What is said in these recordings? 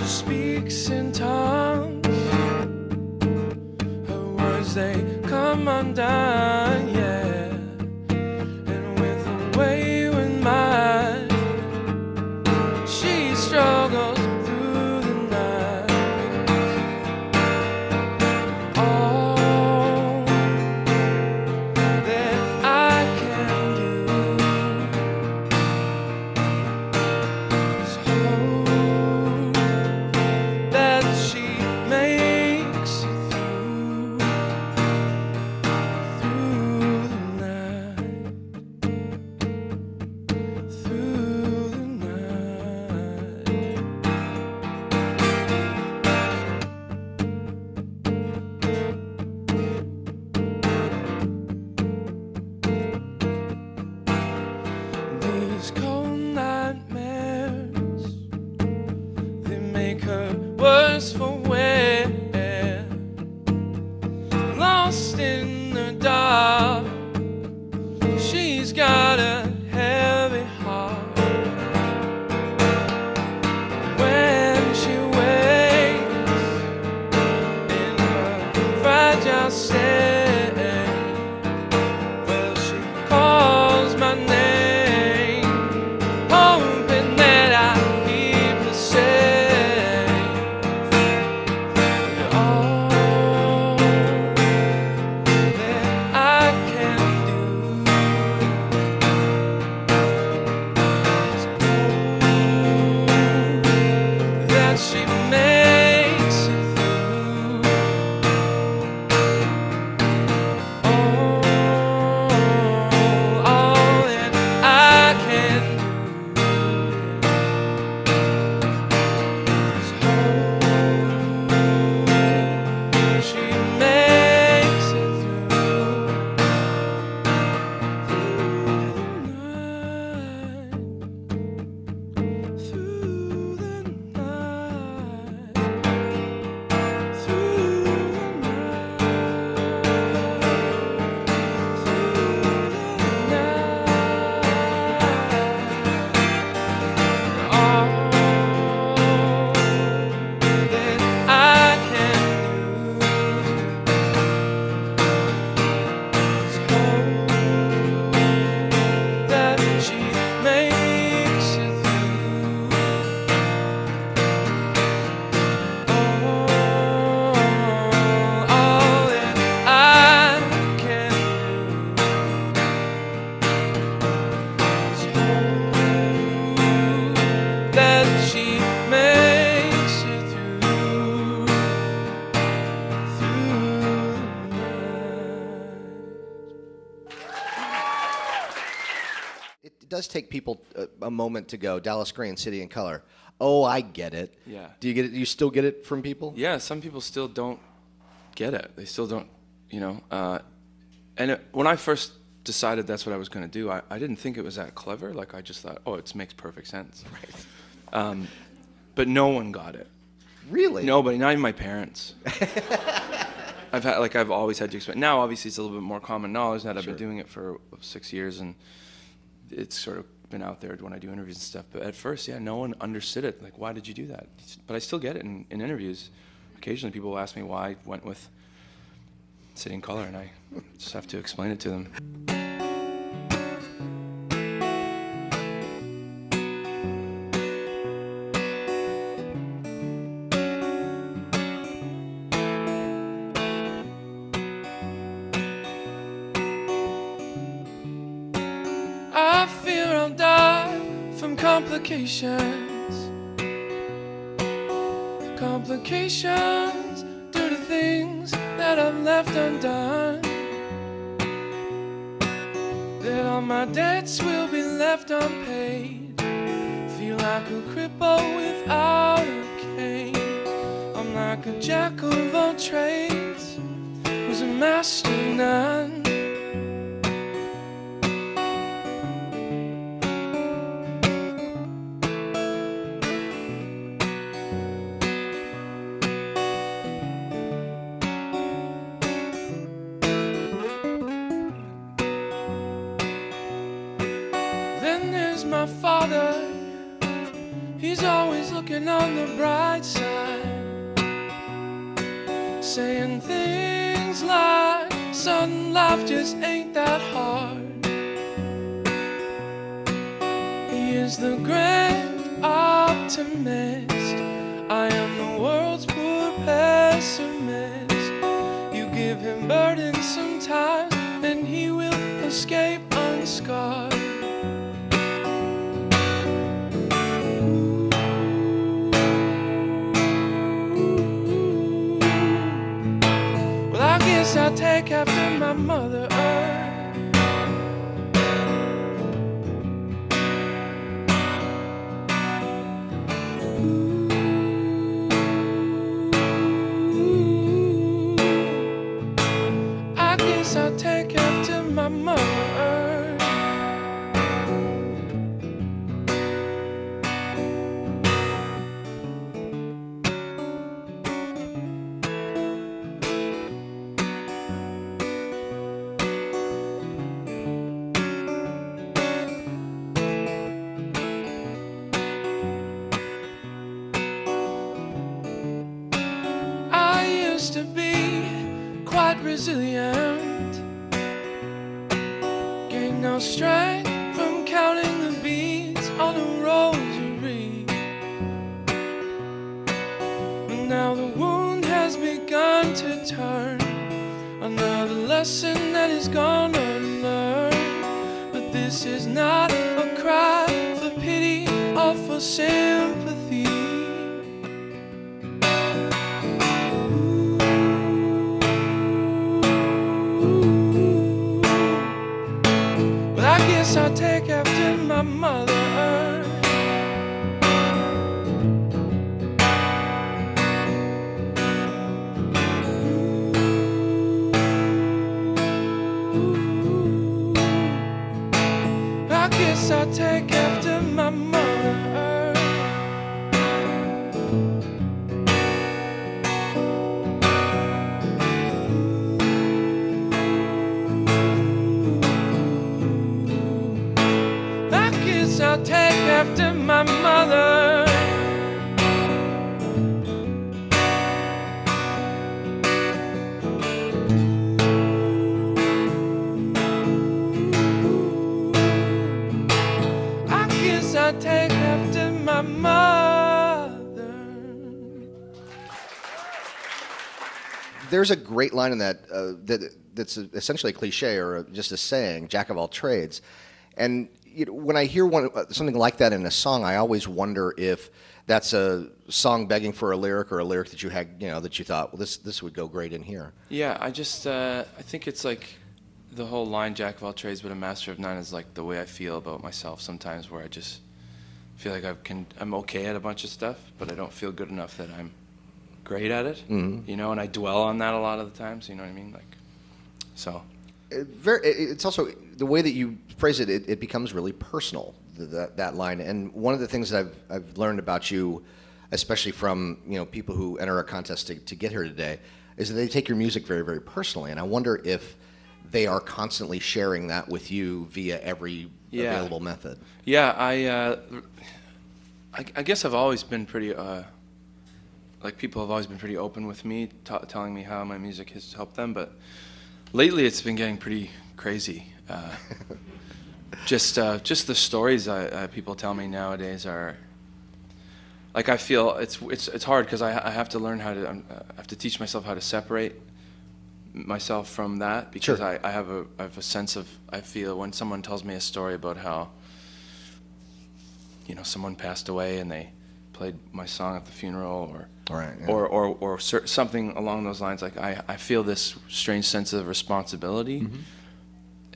speaks in tongues. Her words, they come undone, yeah. And with a wayward mind, she struggles through the night. All that I can do is hope that she makes it through the night, through the night. These cold nightmares, they make her worse for wear. Lost in the dark, she's got a heavy heart. When she wakes in her fragile state, well, she calls my name, hoping that I keep her safe. All that I can do is hope that she makes it through. All that I can do is hope she makes it through the night, through the night, through the night, all that I can do is hope that she makes it through. All that I can do is hope that she makes it through the night. It does take people a moment to go, Dallas Green, City and Color. Oh, I get it. Yeah. Do you get it? Do you still get it from people? Yeah, some people still don't get it. They still don't, when I first decided that's what I was going to do, I didn't think it was that clever. Like, I just thought, oh, it makes perfect sense. Right. But no one got it. Really? Nobody, not even my parents. I've always had to explain. Now, obviously, it's a little bit more common knowledge that I've been doing it for 6 years, and it's sort of been out there when I do interviews and stuff. But at first, yeah, no one understood it. Like, why did you do that? But I still get it in interviews. Occasionally, people will ask me why I went with City and Color, and I just have to explain it to them. I fear I'll die from complications. Complications due to things that I've left undone. That all my debts will be left unpaid. Feel like a cripple without a cane. I'm like a jack of all trades who's a master of none. Then there's my father, he's always looking on the bright side, saying things like, son, life just ain't that hard. He is the grand optimist, I am the world's poor pessimist. You give him burdens sometimes, and he will escape unscarred. Well, I guess I'll take after my Mother Earth. I guess I'll take after my Mother Earth. I used to be quite resilient, gained no strength from counting the beads on a rosary. But now the wound has begun to turn, another lesson that is gone unlearned. But this is not a cry for pity or for sympathy. But I guess I'll take after my Mother Earth. I guess I'll take after my Mother Earth. I guess I'll take after my mother. I guess I'll take after my mother. There's a great line in that that's essentially a cliche or just a saying, "Jack of all trades," and when I hear something like that in a song, I always wonder if that's a song begging for a lyric or a lyric that you had, that you thought, well, this would go great in here. Yeah, I think it's like the whole line, Jack of all trades but a master of none, is like the way I feel about myself sometimes, where I just feel like I'm okay at a bunch of stuff, but I don't feel good enough that I'm great at it, and I dwell on that a lot of the times, you know what I mean? So. It's also the way that you phrase it. It becomes really personal. That line, and one of the things that I've learned about you, especially from people who enter a contest to get here today, is that they take your music very, very personally. And I wonder if they are constantly sharing that with you via every available method. Yeah, I guess I've always been pretty people have always been pretty open with me, telling me how my music has helped them, but lately it's been getting pretty crazy. Just the stories people tell me nowadays are like, I feel it's hard because I have to learn I have to teach myself how to separate myself from that, because Sure. I have a sense of, I feel when someone tells me a story about how someone passed away and they played my song at the funeral, or something along those lines, like I feel this strange sense of responsibility,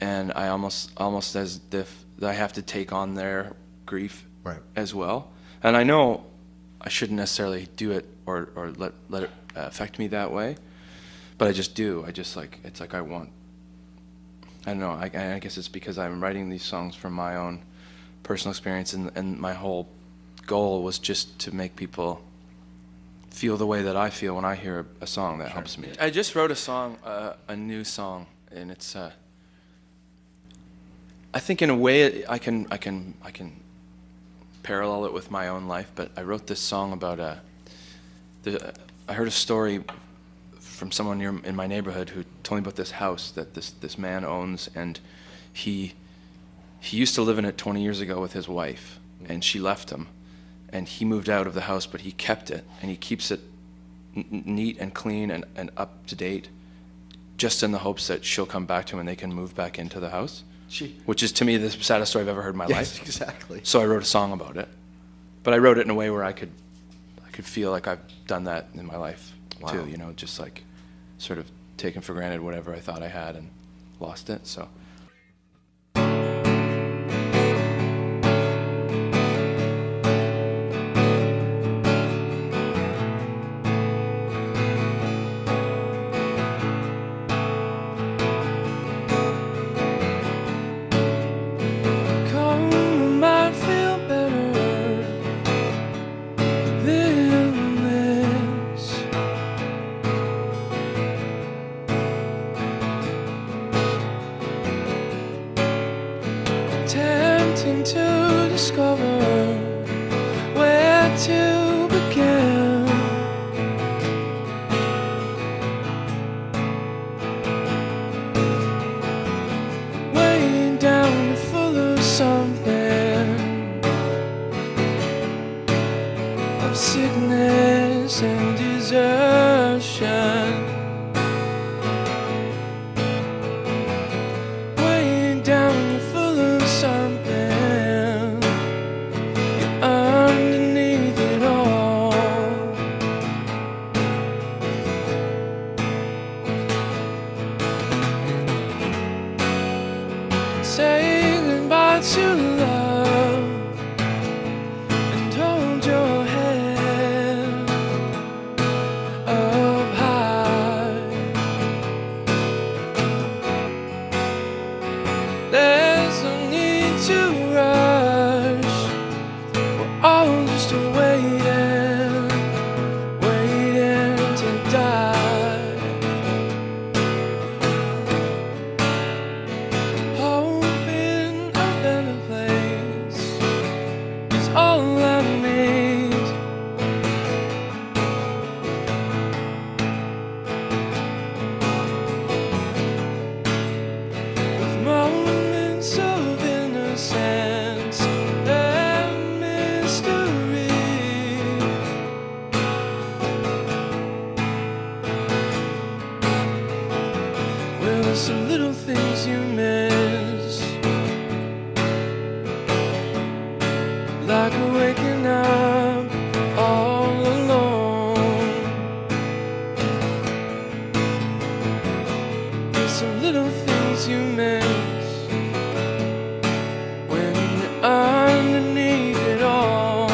and I almost as if I have to take on their grief as well. And I know I shouldn't necessarily do it or let it affect me that way, but I just do. It's like I don't know, I guess it's because I'm writing these songs from my own personal experience, and my whole goal was just to make people feel the way that I feel when I hear a song that helps me. I just wrote a song, a new song, and it's I think in a way I can parallel it with my own life, but I wrote this song about I heard a story from someone in my neighborhood who told me about this house that this man owns, and he used to live in it 20 years ago with his wife, and she left him, and he moved out of the house, but he kept it, and he keeps it neat and clean and up to date, just in the hopes that she'll come back to him and they can move back into the house. Which is, to me, the saddest story I've ever heard in my life. Yes, exactly. So I wrote a song about it, but I wrote it in a way where I could feel like I've done that in my life too. You know, just like sort of taken for granted whatever I thought I had and lost it. So. Tempting to discover where to begin. Way down full of something, of sickness and desertion. Way down full of something, you're underneath it all. Say goodbye to love and hold your head up high. There's no need to rush, we're all just waiting, waiting to die. Hoping a better place is all I need. With moments of innocence and mystery, well, there's some little things you miss, like waking up all alone. There's some little things you miss when you're underneath it all.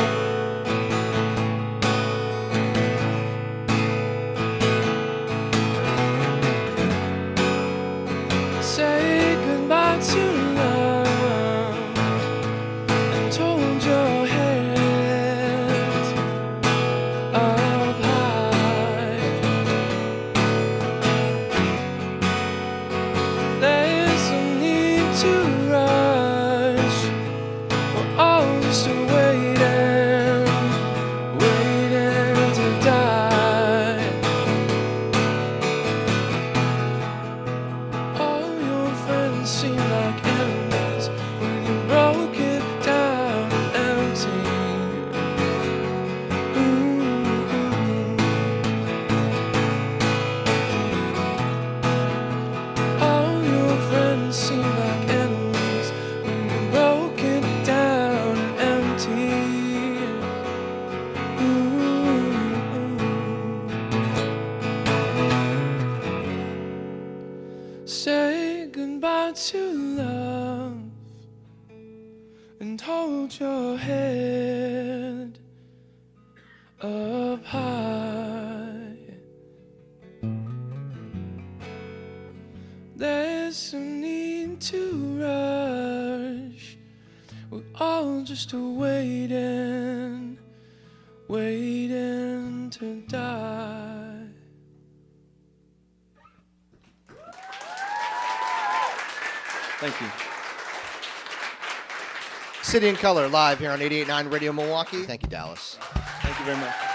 Say goodbye to love and hold your head up high. There's no need to rush, we're all just waiting, waiting to die. All your friends seem like enemies when you broke it down empty. All your friends seem like enemies when you broke it down empty. Say goodbye to love and hold your head up high. There's no need to rush, we're all just waiting, waiting to die. Thank you. City and Color live here on 88.9 Radio Milwaukee. Thank you, Dallas. Thank you very much.